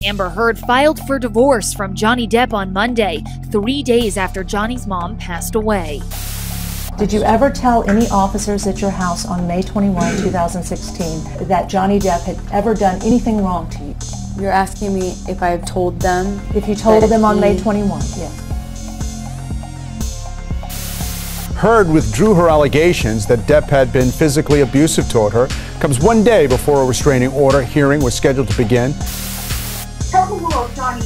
Amber Heard filed for divorce from Johnny Depp on Monday, 3 days after Johnny's mom passed away. Did you ever tell any officers at your house on May 21, 2016 that Johnny Depp had ever done anything wrong to you? You're asking me if I've told them? If you told them on May 21, yes. Heard withdrew her allegations that Depp had been physically abusive toward her. Comes one day before a restraining order hearing was scheduled to begin. Tell the world, Johnny.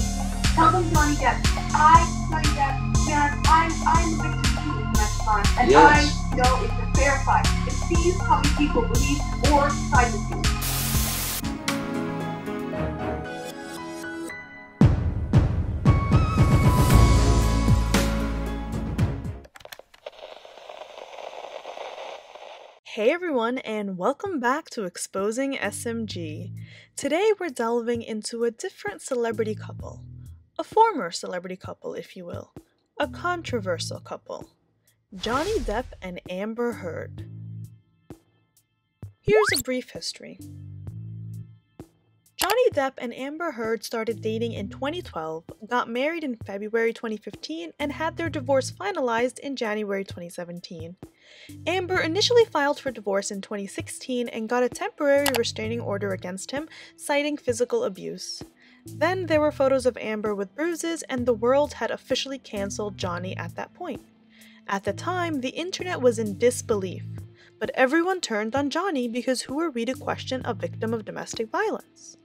Tell them, Johnny Depp. Johnny Depp, man, I'm the victim too in that crime. And yes. I know it's a fair fight. It sees how many people believe or side with you. Hey everyone, and welcome back to Exposing SMG. Today we're delving into a different celebrity couple. A former celebrity couple, if you will. A controversial couple. Johnny Depp and Amber Heard. Here's a brief history. Johnny Depp and Amber Heard started dating in 2012, got married in February 2015, and had their divorce finalized in January 2017. Amber initially filed for divorce in 2016 and got a temporary restraining order against him, citing physical abuse. Then there were photos of Amber with bruises, and the world had officially cancelled Johnny at that point. At the time, the internet was in disbelief, but everyone turned on Johnny because who are we to question a victim of domestic violence?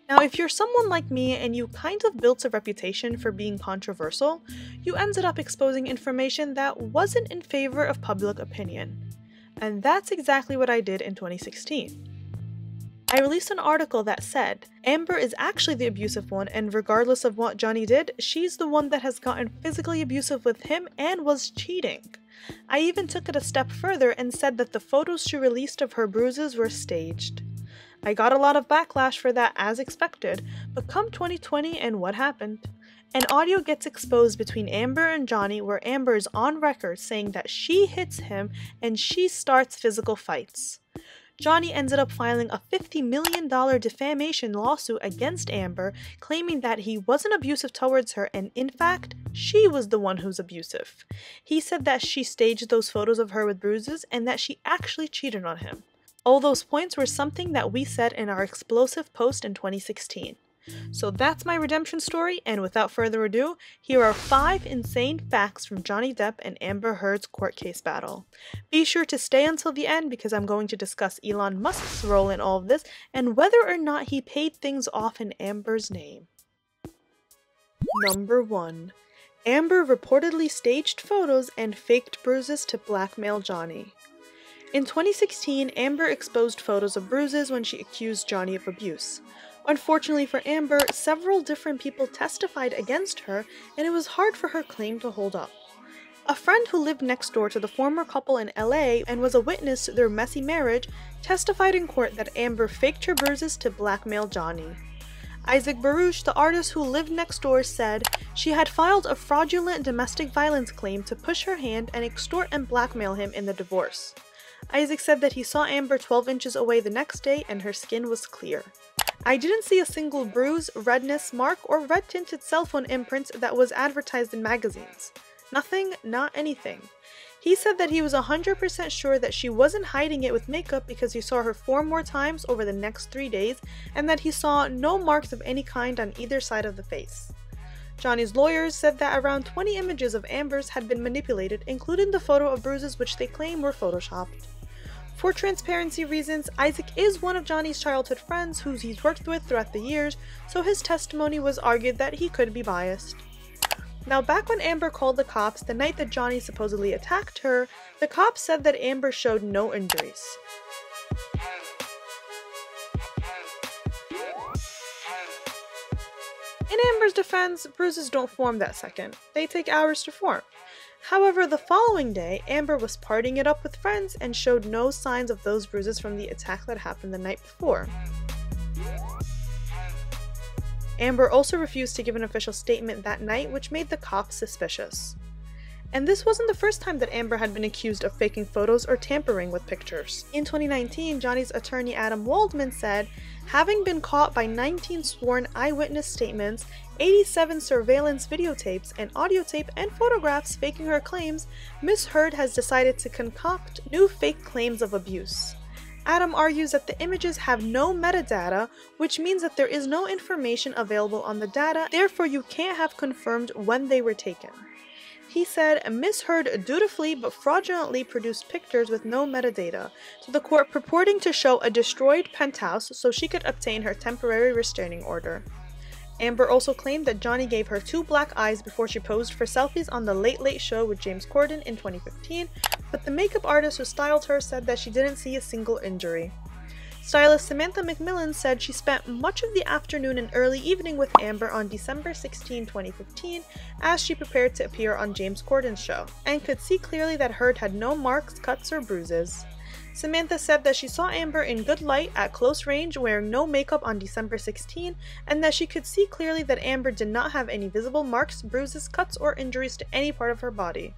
Now, if you're someone like me and you kind of built a reputation for being controversial, you ended up exposing information that wasn't in favor of public opinion. And that's exactly what I did in 2016. I released an article that said, Amber is actually the abusive one, and regardless of what Johnny did, she's the one that has gotten physically abusive with him and was cheating. I even took it a step further and said that the photos she released of her bruises were staged. I got a lot of backlash for that as expected, but come 2020 and what happened? An audio gets exposed between Amber and Johnny where Amber is on record saying that she hits him and she starts physical fights. Johnny ended up filing a $50 million defamation lawsuit against Amber, claiming that he wasn't abusive towards her and in fact, she was the one who's abusive. He said that she staged those photos of her with bruises and that she actually cheated on him. All those points were something that we said in our explosive post in 2016. So that's my redemption story, and without further ado, here are 5 insane facts from Johnny Depp and Amber Heard's court case battle. Be sure to stay until the end because I'm going to discuss Elon Musk's role in all of this and whether or not he paid things off in Amber's name. Number 1. Amber reportedly staged photos and faked bruises to blackmail Johnny. In 2016, Amber exposed photos of bruises when she accused Johnny of abuse. Unfortunately for Amber, several different people testified against her, and it was hard for her claim to hold up. A friend who lived next door to the former couple in LA and was a witness to their messy marriage testified in court that Amber faked her bruises to blackmail Johnny. Isaac Baruch, the artist who lived next door, said she had filed a fraudulent domestic violence claim to push her hand and extort and blackmail him in the divorce. Isaac said that he saw Amber 12 inches away the next day and her skin was clear. I didn't see a single bruise, redness, mark, or red-tinted cell phone imprint that was advertised in magazines. Nothing, not anything. He said that he was 100% sure that she wasn't hiding it with makeup because he saw her 4 more times over the next 3 days and that he saw no marks of any kind on either side of the face. Johnny's lawyers said that around 20 images of Amber's had been manipulated, including the photo of bruises which they claim were photoshopped. For transparency reasons, Isaac is one of Johnny's childhood friends who he's worked with throughout the years, so his testimony was argued that he could be biased. Now, back when Amber called the cops the night that Johnny supposedly attacked her, the cops said that Amber showed no injuries. In Amber's defense, bruises don't form that second. They take hours to form. However, the following day, Amber was partying it up with friends and showed no signs of those bruises from the attack that happened the night before. Amber also refused to give an official statement that night, which made the cops suspicious. And this wasn't the first time that Amber had been accused of faking photos or tampering with pictures. In 2019, Johnny's attorney Adam Waldman said, having been caught by 19 sworn eyewitness statements, 87 surveillance videotapes, and audio tape and photographs faking her claims, Ms. Heard has decided to concoct new fake claims of abuse. Adam argues that the images have no metadata, which means that there is no information available on the data, therefore you can't have confirmed when they were taken. He said Ms. Heard dutifully but fraudulently produced pictures with no metadata to the court purporting to show a destroyed penthouse so she could obtain her temporary restraining order. Amber also claimed that Johnny gave her 2 black eyes before she posed for selfies on The Late Late Show with James Corden in 2015, but the makeup artist who styled her said that she didn't see a single injury. Stylist Samantha McMillan said she spent much of the afternoon and early evening with Amber on December 16, 2015, as she prepared to appear on James Corden's show, and could see clearly that Heard had no marks, cuts, or bruises. Samantha said that she saw Amber in good light at close range wearing no makeup on December 16, and that she could see clearly that Amber did not have any visible marks, bruises, cuts, or injuries to any part of her body.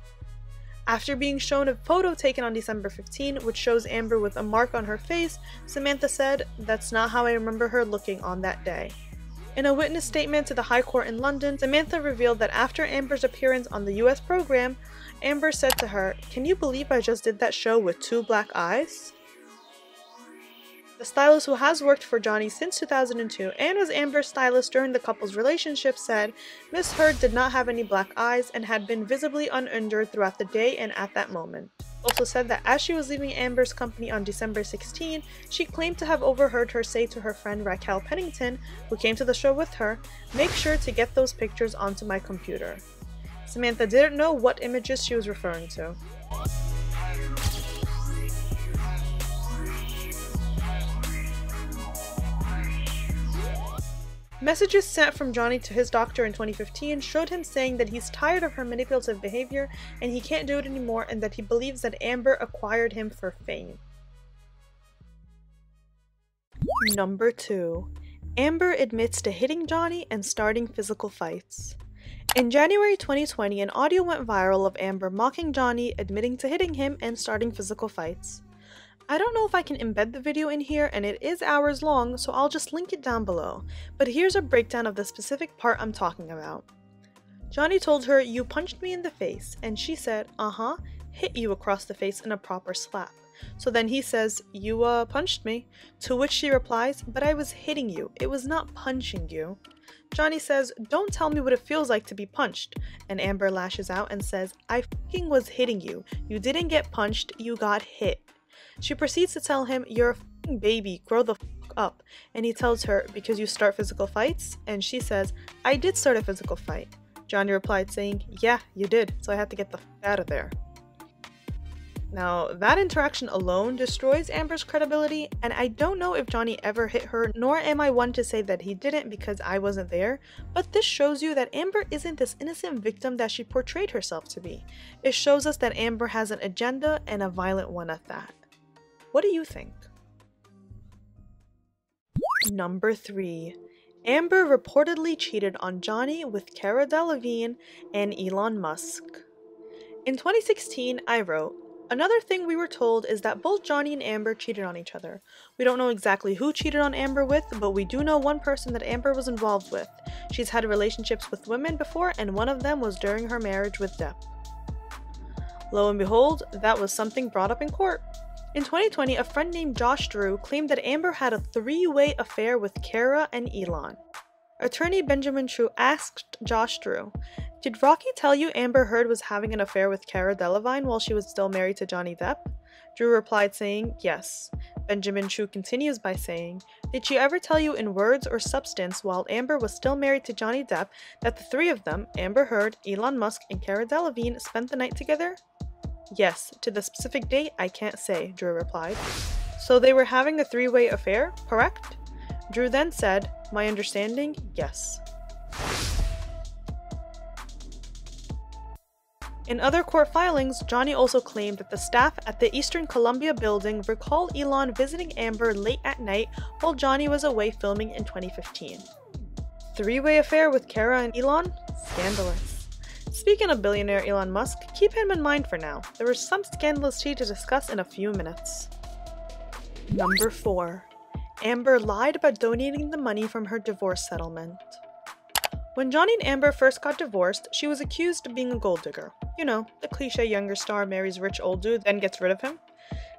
After being shown a photo taken on December 15, which shows Amber with a mark on her face, Samantha said, "That's not how I remember her looking on that day." In a witness statement to the High Court in London, Samantha revealed that after Amber's appearance on the US program, Amber said to her, "Can you believe I just did that show with 2 black eyes?" The stylist who has worked for Johnny since 2002 and was Amber's stylist during the couple's relationship said Ms. Heard did not have any black eyes and had been visibly uninjured throughout the day and at that moment. Also said that as she was leaving Amber's company on December 16, she claimed to have overheard her say to her friend Raquel Pennington, who came to the show with her, "Make sure to get those pictures onto my computer." Samantha didn't know what images she was referring to. Messages sent from Johnny to his doctor in 2015 showed him saying that he's tired of her manipulative behavior and he can't do it anymore, and that he believes that Amber acquired him for fame. Number 2. Amber admits to hitting Johnny and starting physical fights. In January 2020, an audio went viral of Amber mocking Johnny, admitting to hitting him, and starting physical fights. I don't know if I can embed the video in here, and it is hours long, so I'll just link it down below, but here's a breakdown of the specific part I'm talking about. Johnny told her, "You punched me in the face," and she said, "Uh-huh, hit you across the face in a proper slap." So then he says, "You, punched me," to which she replies, "But I was hitting you, it was not punching you." Johnny says, "Don't tell me what it feels like to be punched," and Amber lashes out and says, "I fucking was hitting you, you didn't get punched, you got hit." She proceeds to tell him, "You're a f***ing baby, grow the f*** up," and he tells her, "Because you start physical fights?" And she says, "I did start a physical fight." Johnny replied saying, "Yeah, you did, so I had to get the f*** out of there." Now, that interaction alone destroys Amber's credibility, and I don't know if Johnny ever hit her, nor am I one to say that he didn't because I wasn't there, but this shows you that Amber isn't this innocent victim that she portrayed herself to be. It shows us that Amber has an agenda, and a violent one at that. What do you think? Number 3. Amber reportedly cheated on Johnny with Cara Delevingne and Elon Musk. In 2016, I wrote, "Another thing we were told is that both Johnny and Amber cheated on each other. We don't know exactly who cheated on Amber with, but we do know one person that Amber was involved with. She's had relationships with women before, and one of them was during her marriage with Depp." Lo and behold, that was something brought up in court. In 2020, a friend named Josh Drew claimed that Amber had a 3-way affair with Cara and Elon. Attorney Benjamin True asked Josh Drew, "Did Rocky tell you Amber Heard was having an affair with Cara Delevingne while she was still married to Johnny Depp?" Drew replied saying, "Yes." Benjamin True continues by saying, "Did she ever tell you in words or substance while Amber was still married to Johnny Depp that the 3 of them, Amber Heard, Elon Musk, and Cara Delevingne, spent the night together?" "Yes, to the specific date, I can't say," Drew replied. "So they were having a 3-way affair, correct?" Drew then said, "My understanding, yes." In other court filings, Johnny also claimed that the staff at the Eastern Columbia building recalled Elon visiting Amber late at night while Johnny was away filming in 2015. 3-way affair with Cara and Elon? Scandalous. Speaking of billionaire Elon Musk, keep him in mind for now. There is some scandalous tea to discuss in a few minutes. Number 4. Amber lied about donating the money from her divorce settlement. When Johnny and Amber first got divorced, she was accused of being a gold digger. You know, the cliche younger star marries rich old dude, then gets rid of him.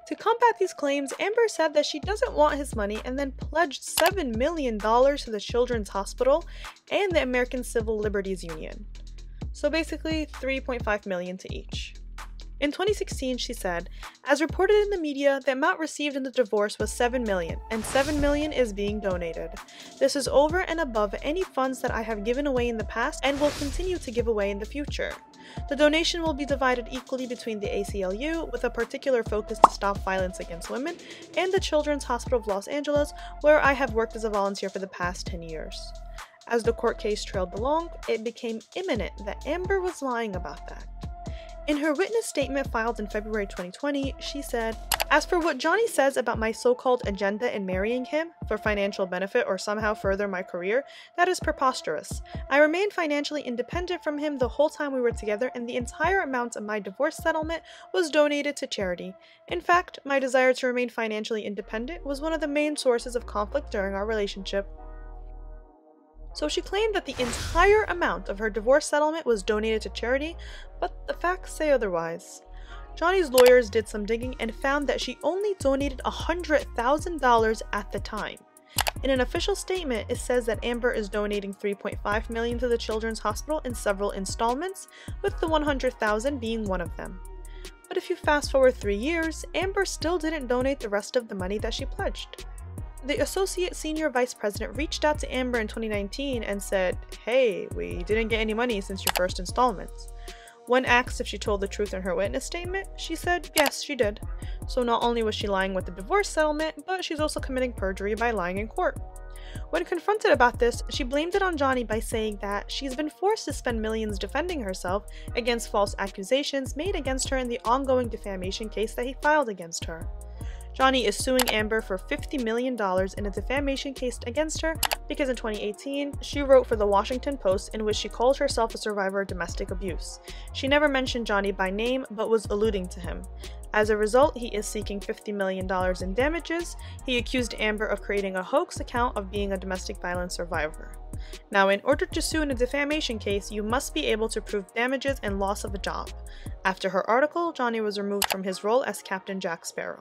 To combat these claims, Amber said that she doesn't want his money and then pledged $7 million to the Children's Hospital and the American Civil Liberties Union. So basically, $3.5 million to each. In 2016, she said, "As reported in the media, the amount received in the divorce was $7 million, and $7 million is being donated. This is over and above any funds that I have given away in the past and will continue to give away in the future. The donation will be divided equally between the ACLU, with a particular focus to stop violence against women, and the Children's Hospital of Los Angeles, where I have worked as a volunteer for the past 10 years. As the court case trailed along, it became imminent that Amber was lying about that. In her witness statement filed in February 2020, she said, "As for what Johnny says about my so-called agenda in marrying him, for financial benefit or somehow further my career, that is preposterous. I remained financially independent from him the whole time we were together, and the entire amount of my divorce settlement was donated to charity. In fact, my desire to remain financially independent was one of the main sources of conflict during our relationship." So she claimed that the entire amount of her divorce settlement was donated to charity, but the facts say otherwise. Johnny's lawyers did some digging and found that she only donated $100,000 at the time. In an official statement, it says that Amber is donating $3.5 million to the Children's Hospital in several installments, with the $100,000 being one of them. But if you fast forward 3 years, Amber still didn't donate the rest of the money that she pledged. The Associate Senior Vice President reached out to Amber in 2019 and said, "Hey, we didn't get any money since your first installments." When asked if she told the truth in her witness statement, she said yes, she did. So not only was she lying with the divorce settlement, but she's also committing perjury by lying in court. When confronted about this, she blamed it on Johnny by saying that she's been forced to spend millions defending herself against false accusations made against her in the ongoing defamation case that he filed against her. Johnny is suing Amber for $50 million in a defamation case against her because in 2018, she wrote for the Washington Post in which she called herself a survivor of domestic abuse. She never mentioned Johnny by name, but was alluding to him. As a result, he is seeking $50 million in damages. He accused Amber of creating a hoax account of being a domestic violence survivor. Now, in order to sue in a defamation case, you must be able to prove damages and loss of a job. After her article, Johnny was removed from his role as Captain Jack Sparrow.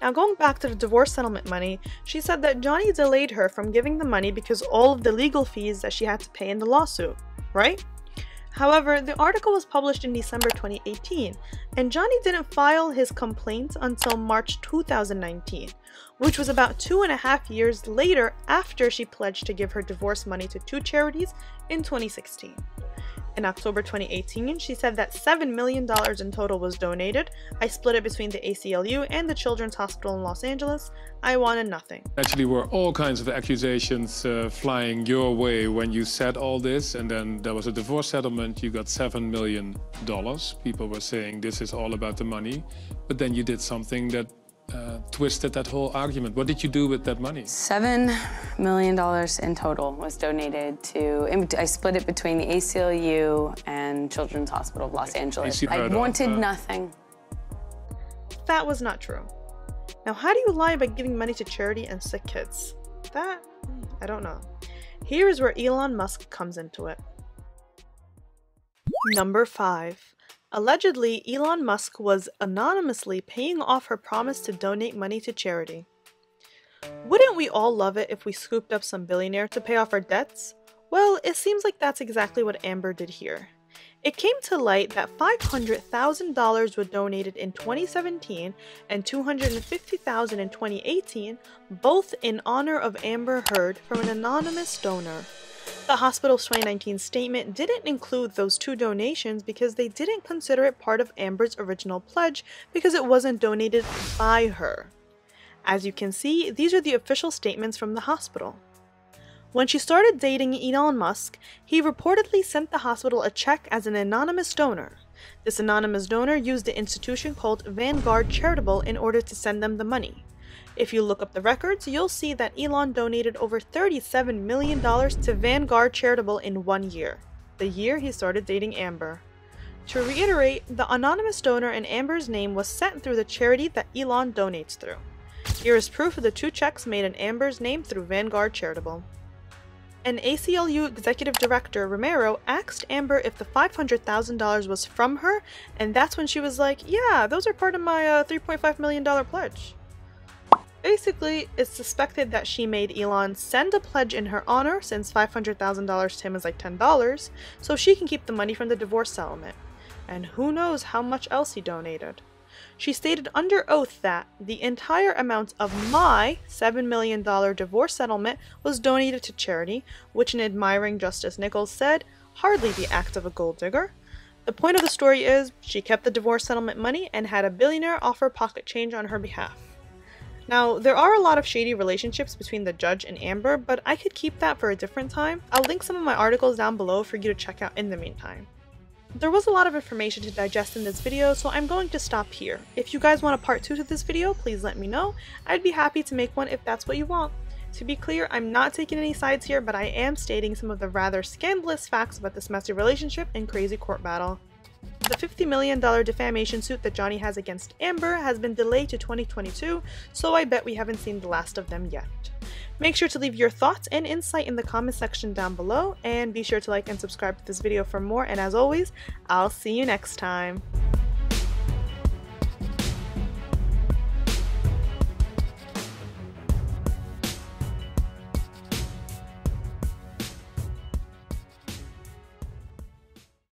Now, going back to the divorce settlement money, she said that Johnny delayed her from giving the money because all of the legal fees that she had to pay in the lawsuit, right? However, the article was published in December 2018, and Johnny didn't file his complaint until March 2019, which was about 2.5 years later after she pledged to give her divorce money to 2 charities in 2016. In October 2018, she said that $7 million in total was donated. I split it between the ACLU and the Children's Hospital in Los Angeles. I wanted nothing. Actually, were all kinds of accusations flying your way when you said all this, and then there was a divorce settlement. You got $7 million. People were saying this is all about the money, but then you did something that twisted that whole argument. What did you do with that money? $7 million in total was donated to, I split it between the ACLU and Children's Hospital of Los Angeles. I wanted nothing. That was not true. Now, how do you lie about giving money to charity and sick kids? That, I don't know. Here is where Elon Musk comes into it. Number 5. Allegedly, Elon Musk was anonymously paying off her promise to donate money to charity. Wouldn't we all love it if we scooped up some billionaire to pay off our debts? Well, it seems like that's exactly what Amber did here. It came to light that $500,000 were donated in 2017 and $250,000 in 2018, both in honor of Amber Heard from an anonymous donor. The hospital's 2019 statement didn't include those 2 donations because they didn't consider it part of Amber's original pledge because it wasn't donated by her. As you can see, these are the official statements from the hospital. When she started dating Elon Musk, he reportedly sent the hospital a check as an anonymous donor. This anonymous donor used the institution called Vanguard Charitable in order to send them the money. If you look up the records, you'll see that Elon donated over $37 million to Vanguard Charitable in 1 year. the year he started dating Amber. To reiterate, the anonymous donor in Amber's name was sent through the charity that Elon donates through. Here is proof of the 2 checks made in Amber's name through Vanguard Charitable. An ACLU executive director, Romero, asked Amber if the $500,000 was from her, and that's when she was like, yeah, those are part of my $3.5 million pledge. Basically, it's suspected that she made Elon send a pledge in her honor, since $500,000 to him is like $10, so she can keep the money from the divorce settlement. And who knows how much else he donated. She stated under oath that the entire amount of my $7 million divorce settlement was donated to charity, which an admiring Justice Nichols said, hardly the act of a gold digger. The point of the story is, she kept the divorce settlement money and had a billionaire offer pocket change on her behalf. Now, there are a lot of shady relationships between the judge and Amber, but I could keep that for a different time. I'll link some of my articles down below for you to check out in the meantime. There was a lot of information to digest in this video, so I'm going to stop here. If you guys want a part 2 to this video, please let me know. I'd be happy to make one if that's what you want. To be clear, I'm not taking any sides here, but I am stating some of the rather scandalous facts about this messy relationship and crazy court battle. The $50 million defamation suit that Johnny has against Amber has been delayed to 2022, so I bet we haven't seen the last of them yet. Make sure to leave your thoughts and insight in the comment section down below, and be sure to like and subscribe to this video for more, and as always, I'll see you next time.